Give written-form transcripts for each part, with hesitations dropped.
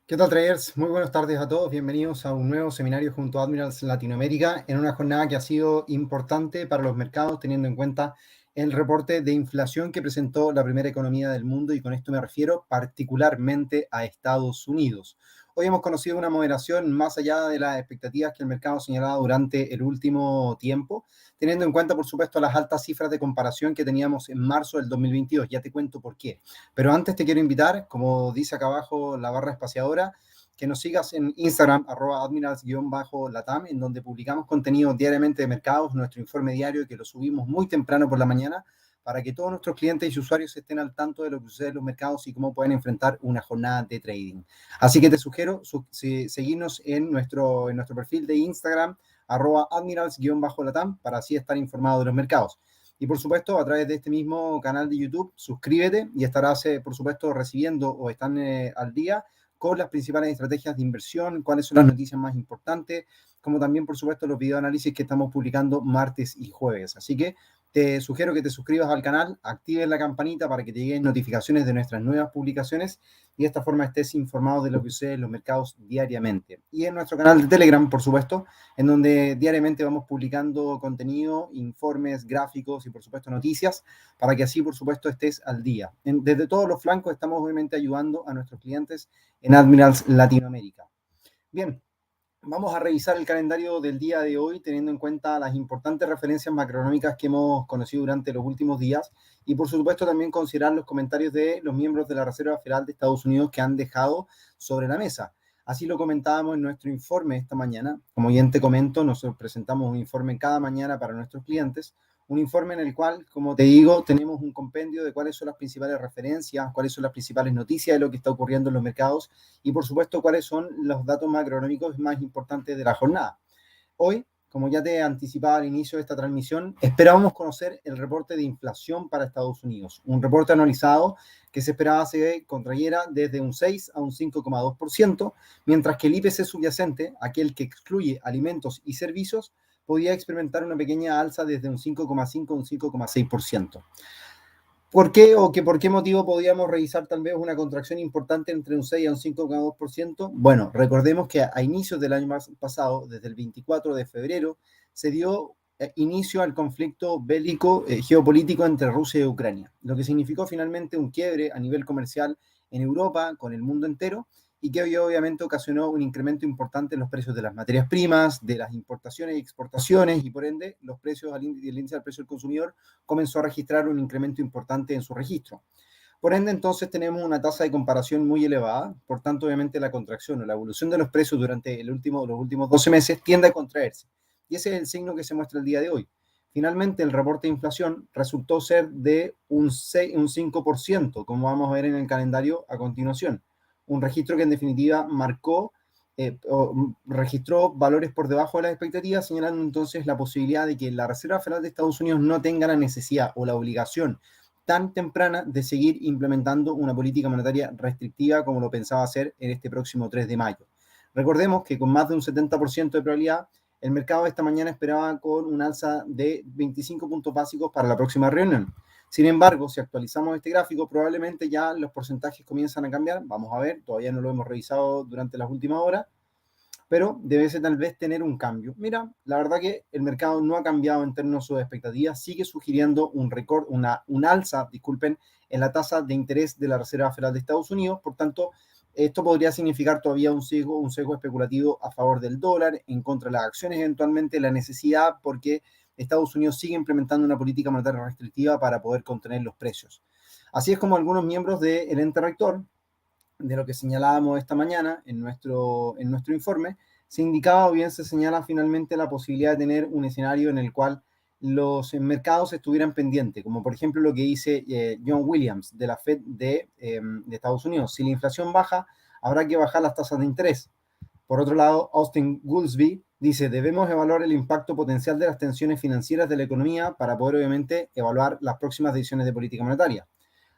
¿Qué tal, traders? Muy buenas tardes a todos. Bienvenidos a un nuevo seminario junto a Admirals Latinoamérica en una jornada que ha sido importante para los mercados, teniendo en cuenta el reporte de inflación que presentó la primera economía del mundo, y con esto me refiero particularmente a Estados Unidos. Hoy hemos conocido una moderación más allá de las expectativas que el mercado señalaba durante el último tiempo, teniendo en cuenta, por supuesto, las altas cifras de comparación que teníamos en marzo del 2022. Ya te cuento por qué. Pero antes te quiero invitar, como dice acá abajo la barra espaciadora, que nos sigas en Instagram, @admirals_latam, en donde publicamos contenido diariamente de mercados, nuestro informe diario que lo subimos muy temprano por la mañana, para que todos nuestros clientes y usuarios estén al tanto de lo que sucede en los mercados y cómo pueden enfrentar una jornada de trading. Así que te sugiero seguirnos en nuestro perfil de Instagram, @admirals_latam, para así estar informado de los mercados. Y por supuesto, a través de este mismo canal de YouTube, suscríbete y estarás, por supuesto, recibiendo o están al día con las principales estrategias de inversión, cuáles son las noticias más importantes, como también, por supuesto, los videoanálisis que estamos publicando martes y jueves. Así que te sugiero que te suscribas al canal, actives la campanita para que te lleguen notificaciones de nuestras nuevas publicaciones y de esta forma estés informado de lo que sucede en los mercados diariamente. Y en nuestro canal de Telegram, por supuesto, en donde diariamente vamos publicando contenido, informes, gráficos y, por supuesto, noticias, para que así, por supuesto, estés al día. Desde todos los flancos estamos obviamente ayudando a nuestros clientes en Admirals Latinoamérica. Bien, vamos a revisar el calendario del día de hoy, teniendo en cuenta las importantes referencias macroeconómicas que hemos conocido durante los últimos días, y por supuesto también considerar los comentarios de los miembros de la Reserva Federal de Estados Unidos que han dejado sobre la mesa. Así lo comentábamos en nuestro informe esta mañana. Como bien te comento, nosotros presentamos un informe cada mañana para nuestros clientes, un informe en el cual, como te digo, tenemos un compendio de cuáles son las principales referencias, cuáles son las principales noticias de lo que está ocurriendo en los mercados y, por supuesto, cuáles son los datos macroeconómicos más importantes de la jornada. Hoy, como ya te anticipaba al inicio de esta transmisión, esperábamos conocer el reporte de inflación para Estados Unidos, un reporte anualizado que se esperaba se contrayera desde un 6 a un 5,2%, mientras que el IPC subyacente, aquel que excluye alimentos y servicios, podía experimentar una pequeña alza desde un 5,5 a un 5,6%. ¿Por qué por qué motivo podríamos revisar tal vez una contracción importante entre un 6 a un 5,2%? Bueno, recordemos que a inicios del año pasado, desde el 24 de febrero, se dio inicio al conflicto bélico geopolítico entre Rusia y Ucrania, lo que significó finalmente un quiebre a nivel comercial en Europa, con el mundo entero, y que obviamente ocasionó un incremento importante en los precios de las materias primas, de las importaciones y exportaciones, y por ende los precios, el índice del precio del consumidor comenzó a registrar un incremento importante en su registro. Por ende, entonces tenemos una tasa de comparación muy elevada, por tanto, obviamente la contracción o la evolución de los precios durante los últimos 12 meses tiende a contraerse. Y ese es el signo que se muestra el día de hoy. Finalmente, el reporte de inflación resultó ser de un 5%, como vamos a ver en el calendario a continuación. Un registro que en definitiva registró valores por debajo de las expectativas, señalando entonces la posibilidad de que la Reserva Federal de Estados Unidos no tenga la necesidad o la obligación tan temprana de seguir implementando una política monetaria restrictiva como lo pensaba hacer en este próximo 3 de mayo. Recordemos que con más de un 70% de probabilidad, el mercado esta mañana esperaba con un alza de 25 puntos básicos para la próxima reunión. Sin embargo, si actualizamos este gráfico, probablemente ya los porcentajes comienzan a cambiar. Vamos a ver, todavía no lo hemos revisado durante las últimas horas, pero debe ser tal vez tener un cambio. Mira, la verdad que el mercado no ha cambiado en términos de sus expectativas, sigue sugiriendo un alza, disculpen, en la tasa de interés de la Reserva Federal de Estados Unidos. Por tanto, esto podría significar todavía un sesgo especulativo a favor del dólar, en contra de las acciones, eventualmente la necesidad, porque Estados Unidos sigue implementando una política monetaria restrictiva para poder contener los precios. Así es como algunos miembros del ente rector, de lo que señalábamos esta mañana en nuestro informe, se indicaba o bien se señala finalmente la posibilidad de tener un escenario en el cual los mercados estuvieran pendientes, como por ejemplo lo que dice John Williams de la Fed de Estados Unidos. Si la inflación baja, habrá que bajar las tasas de interés. Por otro lado, Austin Goolsbee dice, debemos evaluar el impacto potencial de las tensiones financieras de la economía para poder obviamente evaluar las próximas decisiones de política monetaria.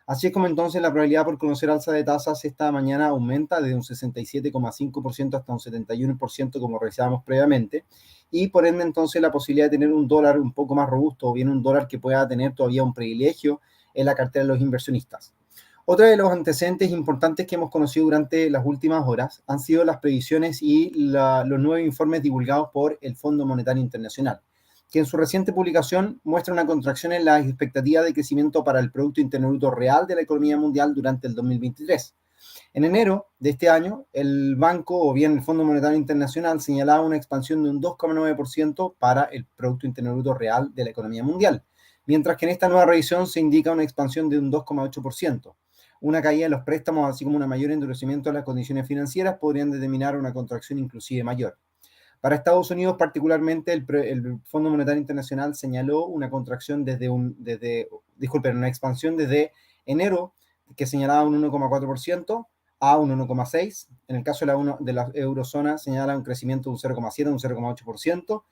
Así es como entonces la probabilidad por conocer alza de tasas esta mañana aumenta de un 67,5% hasta un 71%, como revisábamos previamente, y por ende entonces la posibilidad de tener un dólar un poco más robusto, o bien un dólar que pueda tener todavía un privilegio en la cartera de los inversionistas. Otro de los antecedentes importantes que hemos conocido durante las últimas horas han sido las previsiones y los nuevos informes divulgados por el Fondo Monetario Internacional, que en su reciente publicación muestra una contracción en las expectativas de crecimiento para el Producto Interno Bruto real de la economía mundial durante el 2023. En enero de este año, el banco o bien el Fondo Monetario Internacional señalaba una expansión de un 2,9% para el Producto Interno Bruto real de la economía mundial, mientras que en esta nueva revisión se indica una expansión de un 2,8%. Una caída de los préstamos, así como un mayor endurecimiento de las condiciones financieras, podrían determinar una contracción inclusive mayor. Para Estados Unidos, particularmente, el Fondo Monetario Internacional señaló una contracción una expansión desde enero, que señalaba un 1,4%, a un 1,6%. En el caso de la eurozona, señala un crecimiento de un 0,7%, un 0,8%.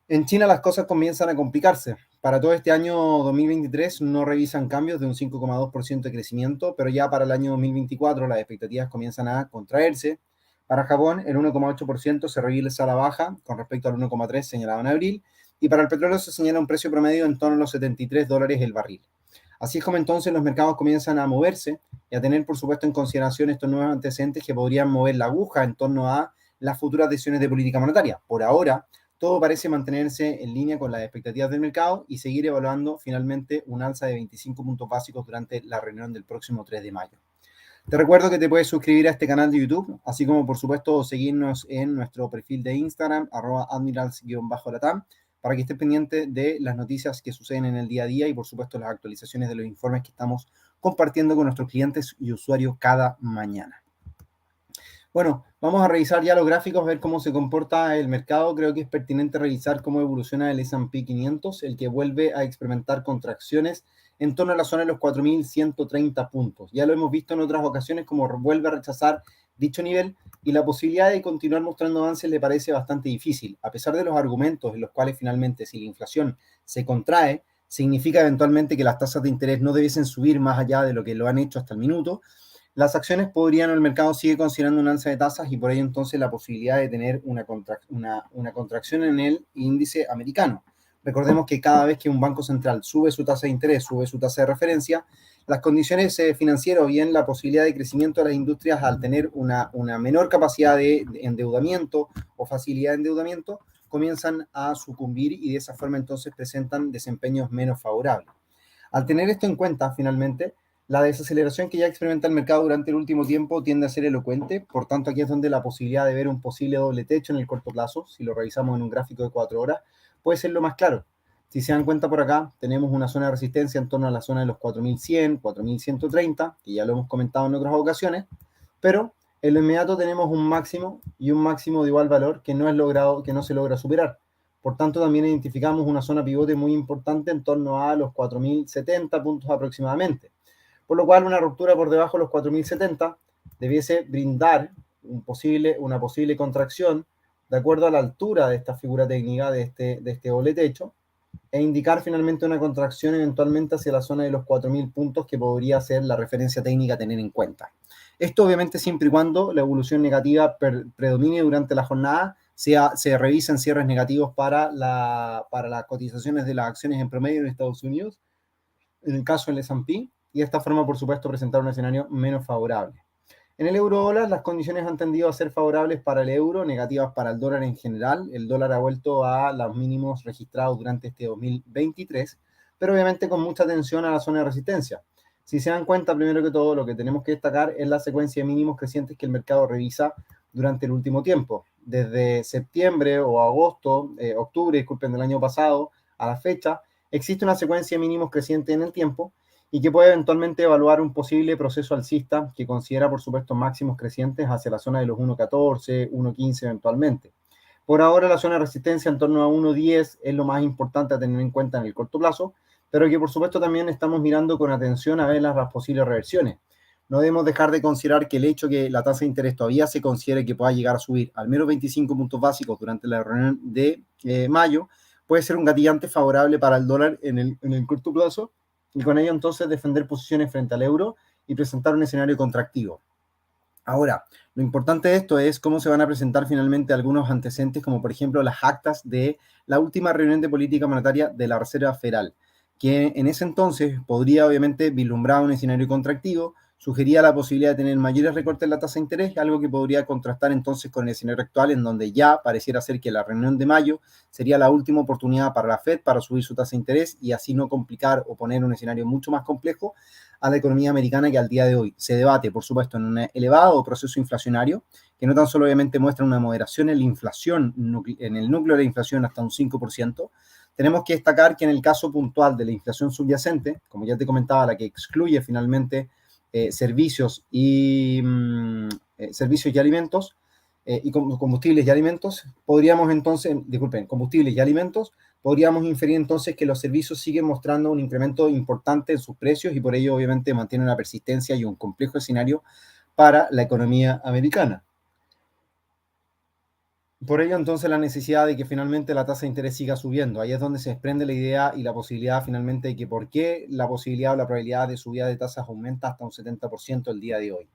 En China las cosas comienzan a complicarse. Para todo este año 2023 no revisan cambios de un 5,2% de crecimiento, pero ya para el año 2024 las expectativas comienzan a contraerse. Para Japón el 1,8% se revisa a la baja con respecto al 1,3% señalado en abril, y para el petróleo se señala un precio promedio en torno a los $73 el barril. Así es como entonces los mercados comienzan a moverse y a tener, por supuesto, en consideración estos nuevos antecedentes que podrían mover la aguja en torno a las futuras decisiones de política monetaria. Por ahora, todo parece mantenerse en línea con las expectativas del mercado y seguir evaluando finalmente un alza de 25 puntos básicos durante la reunión del próximo 3 de mayo. Te recuerdo que te puedes suscribir a este canal de YouTube, así como por supuesto seguirnos en nuestro perfil de Instagram, @admirals_latam, para que estés pendiente de las noticias que suceden en el día a día y por supuesto las actualizaciones de los informes que estamos compartiendo con nuestros clientes y usuarios cada mañana. Bueno, vamos a revisar ya los gráficos, ver cómo se comporta el mercado. Creo que es pertinente revisar cómo evoluciona el S&P 500, el que vuelve a experimentar contracciones en torno a la zona de los 4.130 puntos. Ya lo hemos visto en otras ocasiones como vuelve a rechazar dicho nivel y la posibilidad de continuar mostrando avances le parece bastante difícil, a pesar de los argumentos en los cuales finalmente si la inflación se contrae, significa eventualmente que las tasas de interés no debiesen subir más allá de lo que lo han hecho hasta el minuto. Las acciones podrían, el mercado sigue considerando un alza de tasas y por ello entonces la posibilidad de tener una contracción en el índice americano. Recordemos que cada vez que un banco central sube su tasa de interés, sube su tasa de referencia, las condiciones financieras o bien la posibilidad de crecimiento de las industrias al tener una menor capacidad de endeudamiento o facilidad de endeudamiento comienzan a sucumbir y de esa forma entonces presentan desempeños menos favorables. Al tener esto en cuenta, finalmente, la desaceleración que ya experimenta el mercado durante el último tiempo tiende a ser elocuente, por tanto aquí es donde la posibilidad de ver un posible doble techo en el corto plazo, si lo revisamos en un gráfico de 4 horas, puede ser lo más claro. Si se dan cuenta por acá, tenemos una zona de resistencia en torno a la zona de los 4.100, 4.130, que ya lo hemos comentado en otras ocasiones, pero en lo inmediato tenemos un máximo y un máximo de igual valor que no se logra superar. Por tanto, también identificamos una zona pivote muy importante en torno a los 4.070 puntos aproximadamente. Por lo cual una ruptura por debajo de los 4.070 debiese brindar una posible contracción de acuerdo a la altura de esta figura técnica de este doble techo e indicar finalmente una contracción eventualmente hacia la zona de los 4.000 puntos que podría ser la referencia técnica a tener en cuenta. Esto obviamente siempre y cuando la evolución negativa predomine durante la jornada, se revisen cierres negativos para las cotizaciones de las acciones en promedio en Estados Unidos, en el caso del S&P, y de esta forma, por supuesto, presentar un escenario menos favorable. En el euro dólar, las condiciones han tendido a ser favorables para el euro, negativas para el dólar en general. El dólar ha vuelto a los mínimos registrados durante este 2023, pero obviamente con mucha atención a la zona de resistencia. Si se dan cuenta, primero que todo, lo que tenemos que destacar es la secuencia de mínimos crecientes que el mercado revisa durante el último tiempo. Desde septiembre o octubre, disculpen, del año pasado a la fecha, existe una secuencia de mínimos creciente en el tiempo y que puede eventualmente evaluar un posible proceso alcista que considera, por supuesto, máximos crecientes hacia la zona de los 1,14, 1,15 eventualmente. Por ahora, la zona de resistencia en torno a 1,10 es lo más importante a tener en cuenta en el corto plazo, pero que, por supuesto, también estamos mirando con atención a ver las posibles reversiones. No debemos dejar de considerar que el hecho que la tasa de interés todavía se considere que pueda llegar a subir al menos 25 puntos básicos durante la reunión de mayo puede ser un gatillante favorable para el dólar en el corto plazo, y con ello entonces defender posiciones frente al euro y presentar un escenario contractivo. Ahora, lo importante de esto es cómo se van a presentar finalmente algunos antecedentes, como por ejemplo las actas de la última reunión de política monetaria de la Reserva Federal, que en ese entonces podría obviamente vislumbrar un escenario contractivo, sugería la posibilidad de tener mayores recortes en la tasa de interés, algo que podría contrastar entonces con el escenario actual, en donde ya pareciera ser que la reunión de mayo sería la última oportunidad para la Fed para subir su tasa de interés y así no complicar o poner un escenario mucho más complejo a la economía americana, que al día de hoy se debate, por supuesto, en un elevado proceso inflacionario, que no tan solo obviamente muestra una moderación en la inflación, en el núcleo de la inflación hasta un 5%. Tenemos que destacar que en el caso puntual de la inflación subyacente, como ya te comentaba, la que excluye finalmente servicios y alimentos, y combustibles y alimentos, podríamos entonces, disculpen, combustibles y alimentos, podríamos inferir entonces que los servicios siguen mostrando un incremento importante en sus precios y por ello obviamente mantiene una persistencia y un complejo escenario para la economía americana. Por ello, entonces, la necesidad de que finalmente la tasa de interés siga subiendo. Ahí es donde se desprende la idea y la posibilidad finalmente de que por qué la posibilidad o la probabilidad de subida de tasas aumenta hasta un 70% el día de hoy.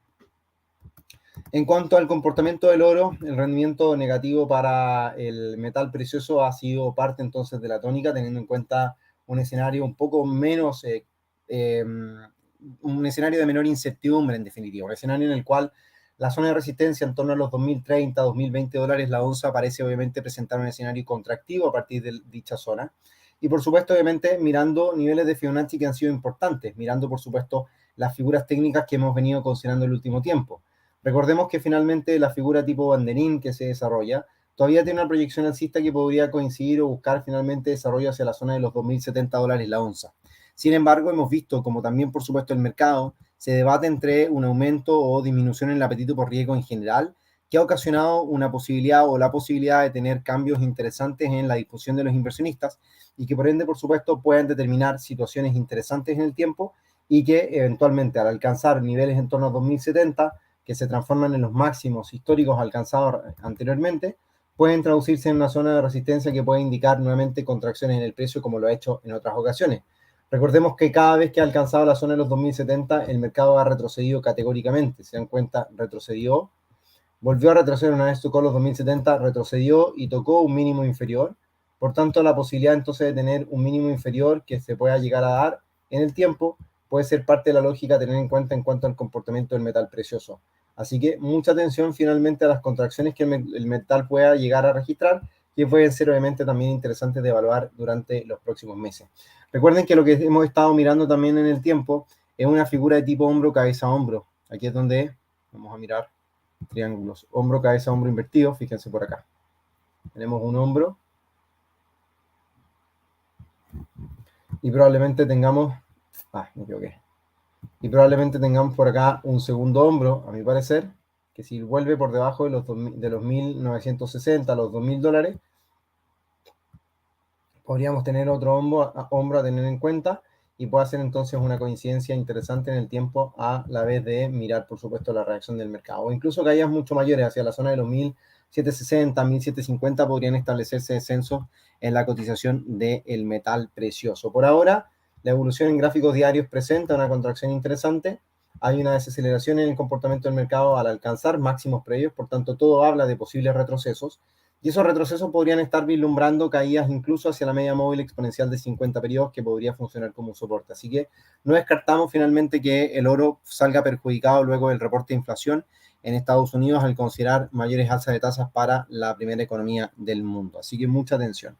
En cuanto al comportamiento del oro, el rendimiento negativo para el metal precioso ha sido parte entonces de la tónica, teniendo en cuenta un escenario un poco menos, un escenario de menor incertidumbre en definitiva, un escenario en el cual la zona de resistencia en torno a los 2030, 2020 dólares la onza parece obviamente presentar un escenario contractivo a partir de dicha zona. Y por supuesto, obviamente, mirando niveles de Fibonacci que han sido importantes, mirando por supuesto las figuras técnicas que hemos venido considerando el último tiempo. Recordemos que finalmente la figura tipo banderín que se desarrolla todavía tiene una proyección alcista que podría coincidir o buscar finalmente desarrollo hacia la zona de los 2.070 dólares la onza. Sin embargo, hemos visto como también, por supuesto, el mercado se debate entre un aumento o disminución en el apetito por riesgo en general, que ha ocasionado una posibilidad o la posibilidad de tener cambios interesantes en la disposición de los inversionistas y que por ende, por supuesto, puedan determinar situaciones interesantes en el tiempo y que eventualmente al alcanzar niveles en torno a 2070, que se transforman en los máximos históricos alcanzados anteriormente, pueden traducirse en una zona de resistencia que puede indicar nuevamente contracciones en el precio como lo ha hecho en otras ocasiones. Recordemos que cada vez que ha alcanzado la zona de los 2070, el mercado ha retrocedido categóricamente. Se dan cuenta, retrocedió, volvió a retroceder una vez tocó los 2070, retrocedió y tocó un mínimo inferior. Por tanto, la posibilidad entonces de tener un mínimo inferior que se pueda llegar a dar en el tiempo puede ser parte de la lógica a tener en cuenta en cuanto al comportamiento del metal precioso. Así que mucha atención finalmente a las contracciones que el metal pueda llegar a registrar, que pueden ser obviamente también interesantes de evaluar durante los próximos meses. Recuerden que lo que hemos estado mirando también en el tiempo es una figura de tipo hombro, cabeza, hombro. Aquí es donde vamos a mirar triángulos, hombro, cabeza, hombro invertido. Fíjense por acá. Tenemos un hombro y probablemente tengamos, me equivoqué. Y probablemente tengamos por acá un segundo hombro, a mi parecer, que si vuelve por debajo de los 1.960, los 2.000 dólares, podríamos tener otro hombro a tener en cuenta y puede ser entonces una coincidencia interesante en el tiempo a la vez de mirar, por supuesto, la reacción del mercado. O incluso caídas mucho mayores hacia la zona de los 1.760, 1.750 podrían establecerse descensos en la cotización del metal precioso. Por ahora, la evolución en gráficos diarios presenta una contracción interesante. Hay una desaceleración en el comportamiento del mercado al alcanzar máximos previos, por tanto, todo habla de posibles retrocesos. Y esos retrocesos podrían estar vislumbrando caídas incluso hacia la media móvil exponencial de 50 periodos que podría funcionar como un soporte. Así que no descartamos finalmente que el oro salga perjudicado luego del reporte de inflación en Estados Unidos al considerar mayores alzas de tasas para la primera economía del mundo. Así que mucha atención.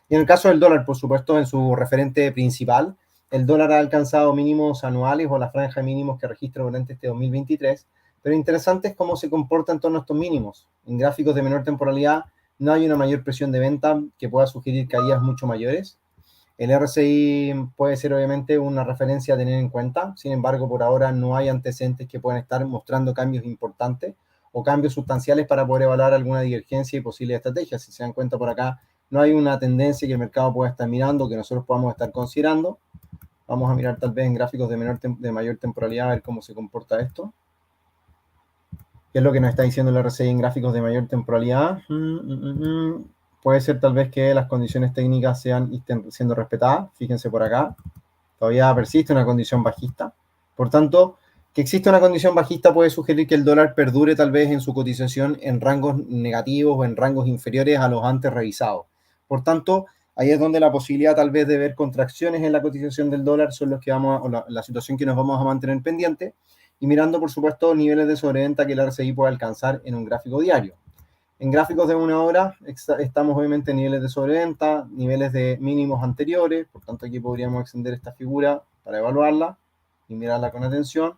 Y en el caso del dólar, por supuesto, en su referente principal, el dólar ha alcanzado mínimos anuales o la franja de mínimos que registra durante este 2023, pero interesante es cómo se comporta en torno a estos mínimos. En gráficos de menor temporalidad, no hay una mayor presión de venta que pueda sugerir caídas mucho mayores. El RSI puede ser obviamente una referencia a tener en cuenta, sin embargo, por ahora no hay antecedentes que puedan estar mostrando cambios importantes o cambios sustanciales para poder evaluar alguna divergencia y posibles estrategias. Si se dan cuenta por acá, no hay una tendencia que el mercado pueda estar mirando, que nosotros podamos estar considerando. Vamos a mirar tal vez en gráficos de mayor temporalidad a ver cómo se comporta esto. ¿Qué es lo que nos está diciendo el RSI en gráficos de mayor temporalidad? Puede ser tal vez que las condiciones técnicas estén siendo respetadas. Fíjense por acá. Todavía persiste una condición bajista. Por tanto, que existe una condición bajista puede sugerir que el dólar perdure tal vez en su cotización en rangos negativos o en rangos inferiores a los antes revisados. Por tanto, ahí es donde la posibilidad tal vez de ver contracciones en la cotización del dólar son los que la situación que nos vamos a mantener pendiente. y mirando, por supuesto, niveles de sobreventa que el RSI puede alcanzar en un gráfico diario. En gráficos de una hora estamos obviamente en niveles de sobreventa, niveles de mínimos anteriores, por tanto aquí podríamos extender esta figura para evaluarla y mirarla con atención,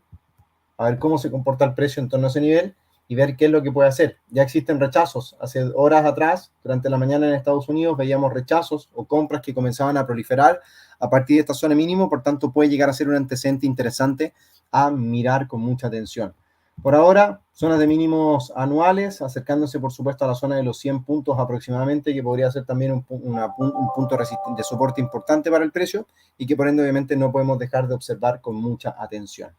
a ver cómo se comporta el precio en torno a ese nivel y ver qué es lo que puede hacer. Ya existen rechazos. Hace horas atrás, durante la mañana en Estados Unidos, veíamos rechazos o compras que comenzaban a proliferar a partir de esta zona mínimo, por tanto puede llegar a ser un antecedente interesante a mirar con mucha atención. Por ahora, zonas de mínimos anuales, acercándose por supuesto a la zona de los 100 puntos aproximadamente, que podría ser también un punto de soporte importante para el precio y que por ende obviamente no podemos dejar de observar con mucha atención.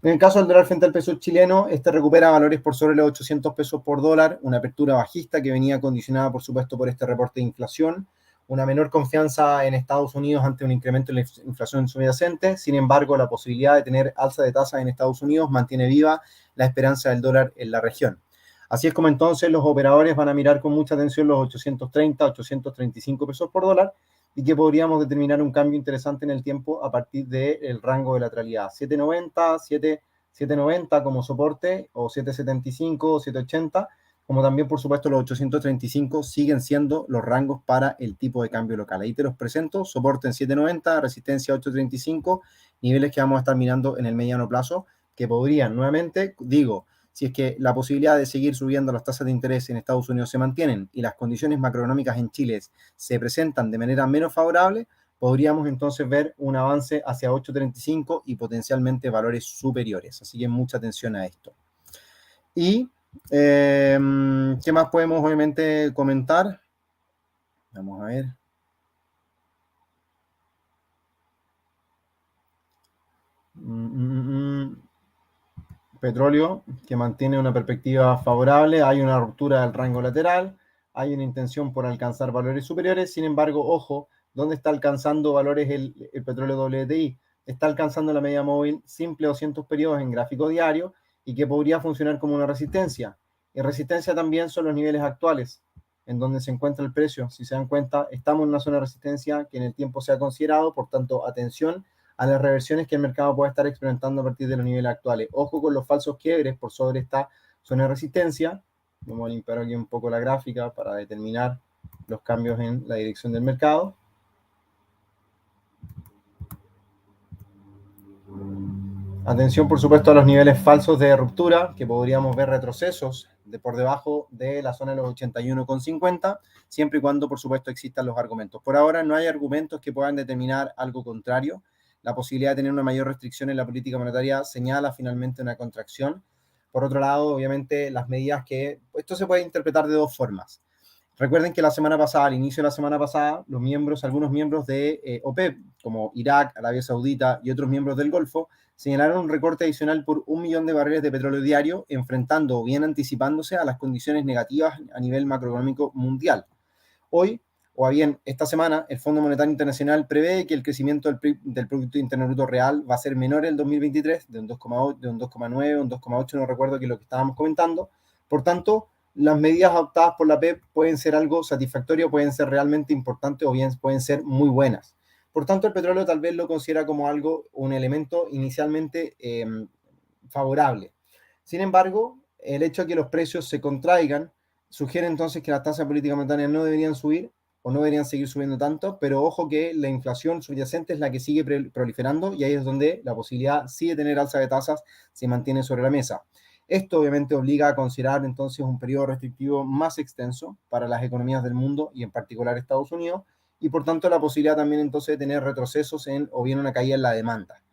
En el caso del dólar frente al peso chileno, este recupera valores por sobre los 800 pesos por dólar, una apertura bajista que venía condicionada, por supuesto, por este reporte de inflación, una menor confianza en Estados Unidos ante un incremento en la inflación subyacente. Sin embargo, la posibilidad de tener alza de tasas en Estados Unidos mantiene viva la esperanza del dólar en la región. Así es como entonces los operadores van a mirar con mucha atención los 830, 835 pesos por dólar, y que podríamos determinar un cambio interesante en el tiempo a partir del rango de lateralidad. 790, 790 como soporte, o 775 o 780, como también por supuesto los 835 siguen siendo los rangos para el tipo de cambio local. Ahí te los presento: soporte en 790, resistencia 835, niveles que vamos a estar mirando en el mediano plazo, que podrían nuevamente, digo, si es que la posibilidad de seguir subiendo las tasas de interés en Estados Unidos se mantienen y las condiciones macroeconómicas en Chile se presentan de manera menos favorable, podríamos entonces ver un avance hacia 8.35 y potencialmente valores superiores. Así que mucha atención a esto. Y, ¿qué más podemos obviamente comentar? Vamos a ver. Petróleo, que mantiene una perspectiva favorable, hay una ruptura del rango lateral, hay una intención por alcanzar valores superiores. Sin embargo, ojo, ¿dónde está alcanzando valores el petróleo WTI? Está alcanzando la media móvil simple 200 periodos en gráfico diario, y que podría funcionar como una resistencia. Y resistencia también son los niveles actuales en donde se encuentra el precio. Si se dan cuenta, estamos en una zona de resistencia que en el tiempo se ha considerado, por tanto, atención a las reversiones que el mercado puede estar experimentando a partir de los niveles actuales. Ojo con los falsos quiebres por sobre esta zona de resistencia. Vamos a limpiar aquí un poco la gráfica para determinar los cambios en la dirección del mercado. Atención, por supuesto, a los niveles falsos de ruptura, que podríamos ver retrocesos por debajo de la zona de los 81,50, siempre y cuando, por supuesto, existan los argumentos. Por ahora no hay argumentos que puedan determinar algo contrario. La posibilidad de tener una mayor restricción en la política monetaria señala finalmente una contracción. Por otro lado, obviamente, las medidas que... Esto se puede interpretar de dos formas. Recuerden que la semana pasada, al inicio de la semana pasada, algunos miembros de OPEP, como Irak, Arabia Saudita y otros miembros del Golfo, señalaron un recorte adicional por 1 millón de barriles de petróleo diario, enfrentando o bien anticipándose a las condiciones negativas a nivel macroeconómico mundial. Hoy, o bien esta semana, el Fondo Monetario Internacional prevé que el crecimiento del Producto Interno Bruto real va a ser menor en el 2023, de un 2,8, de un 2,9, un 2,8, no recuerdo, que es lo que estábamos comentando. Por tanto, las medidas adoptadas por la PEP pueden ser algo satisfactorio, pueden ser realmente importantes o bien pueden ser muy buenas. Por tanto, el petróleo tal vez lo considera como algo, un elemento inicialmente favorable. Sin embargo, el hecho de que los precios se contraigan sugiere entonces que las tasas de política monetaria no deberían subir o no deberían seguir subiendo tanto, pero ojo que la inflación subyacente es la que sigue proliferando, y ahí es donde la posibilidad sí de tener alza de tasas se mantiene sobre la mesa. Esto obviamente obliga a considerar entonces un periodo restrictivo más extenso para las economías del mundo y en particular Estados Unidos, y por tanto la posibilidad también entonces de tener retrocesos o bien una caída en la demanda.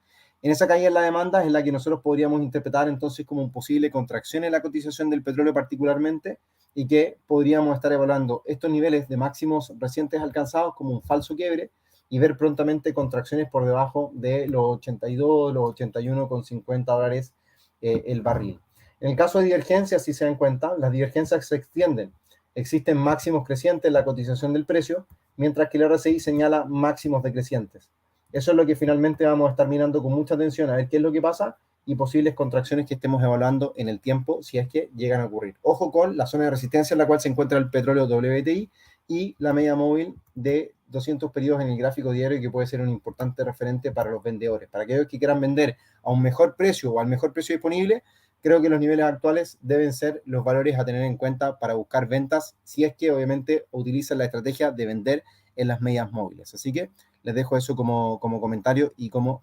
En esa caída en la demanda es la que nosotros podríamos interpretar entonces como una posible contracción en la cotización del petróleo particularmente, y que podríamos estar evaluando estos niveles de máximos recientes alcanzados como un falso quiebre y ver prontamente contracciones por debajo de los 82, los 81,50 dólares el barril. En el caso de divergencias, si se dan cuenta, las divergencias se extienden. Existen máximos crecientes en la cotización del precio, mientras que el RSI señala máximos decrecientes. Eso es lo que finalmente vamos a estar mirando con mucha atención, a ver qué es lo que pasa y posibles contracciones que estemos evaluando en el tiempo si es que llegan a ocurrir. Ojo con la zona de resistencia en la cual se encuentra el petróleo WTI y la media móvil de 200 periodos en el gráfico diario, que puede ser un importante referente para los vendedores. Para aquellos que quieran vender a un mejor precio o al mejor precio disponible, creo que los niveles actuales deben ser los valores a tener en cuenta para buscar ventas, si es que obviamente utilizan la estrategia de vender en las medias móviles. Así que les dejo eso como comentario y como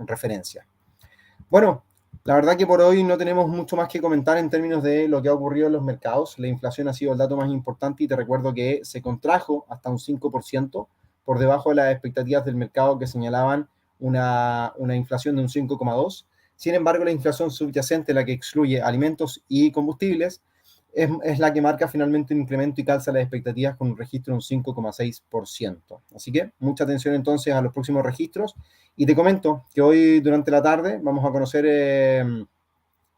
referencia. Bueno, la verdad que por hoy no tenemos mucho más que comentar en términos de lo que ha ocurrido en los mercados. La inflación ha sido el dato más importante y te recuerdo que se contrajo hasta un 5% por debajo de las expectativas del mercado, que señalaban una inflación de un 5,2%. Sin embargo, la inflación subyacente, la que excluye alimentos y combustibles, es la que marca finalmente un incremento y calza las expectativas con un registro de un 5,6%. Así que mucha atención entonces a los próximos registros. Y te comento que hoy durante la tarde vamos a conocer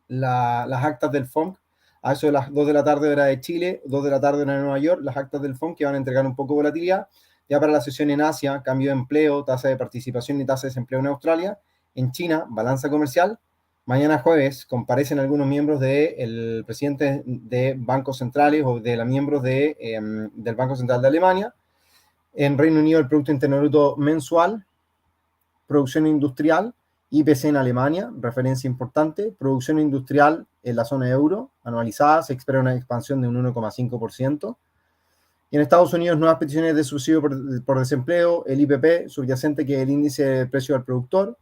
las actas del FOMC, a eso de las 2 de la tarde hora de Chile, 2 de la tarde hora de Nueva York, las actas del FOMC que van a entregar un poco de volatilidad. Ya para la sesión en Asia, cambio de empleo, tasa de participación y tasa de desempleo en Australia. En China, balanza comercial. Mañana jueves comparecen algunos miembros del presidente de bancos centrales o de los miembros del Banco Central de Alemania. En Reino Unido, el Producto Interno Bruto mensual, producción industrial, IPC en Alemania, referencia importante, producción industrial en la zona euro, anualizada, se espera una expansión de un 1,5%. Y en Estados Unidos, nuevas peticiones de subsidio por desempleo, el IPP subyacente, que es el índice de precio al productor,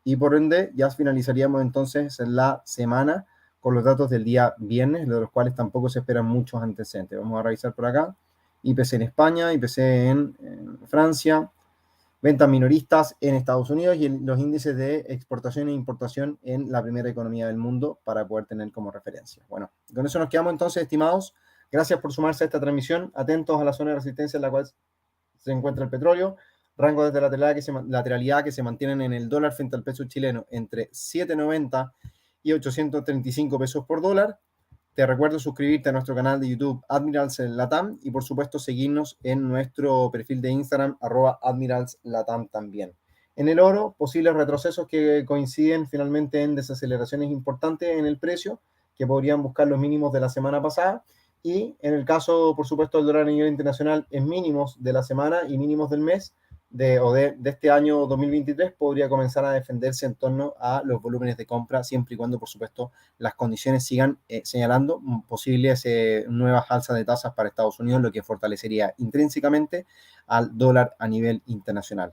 y por ende ya finalizaríamos entonces en la semana con los datos del día viernes, de los cuales tampoco se esperan muchos antecedentes. Vamos a revisar por acá. IPC en España, IPC en Francia, ventas minoristas en Estados Unidos y los índices de exportación e importación en la primera economía del mundo para poder tener como referencia. Bueno, con eso nos quedamos entonces, estimados. Gracias por sumarse a esta transmisión. Atentos a la zona de resistencia en la cual se encuentra el petróleo. Rangos de lateralidad que se mantienen en el dólar frente al peso chileno entre 7,90 y 835 pesos por dólar. Te recuerdo suscribirte a nuestro canal de YouTube Admirals Latam y por supuesto seguirnos en nuestro perfil de Instagram @Admirals Latam también. En el oro, posibles retrocesos que coinciden finalmente en desaceleraciones importantes en el precio, que podrían buscar los mínimos de la semana pasada. Y en el caso, por supuesto, del dólar a nivel internacional, en mínimos de la semana y mínimos del mes de este año 2023, podría comenzar a defenderse en torno a los volúmenes de compra, siempre y cuando, por supuesto, las condiciones sigan señalando posibles nuevas alzas de tasas para Estados Unidos, lo que fortalecería intrínsecamente al dólar a nivel internacional.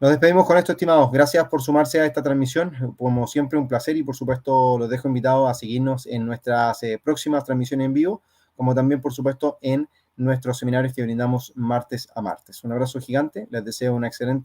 Nos despedimos con esto, estimados. Gracias por sumarse a esta transmisión. Como siempre, un placer y, por supuesto, los dejo invitados a seguirnos en nuestras próximas transmisiones en vivo, como también, por supuesto, en nuestros seminarios que brindamos martes a martes. Un abrazo gigante. Les deseo una excelente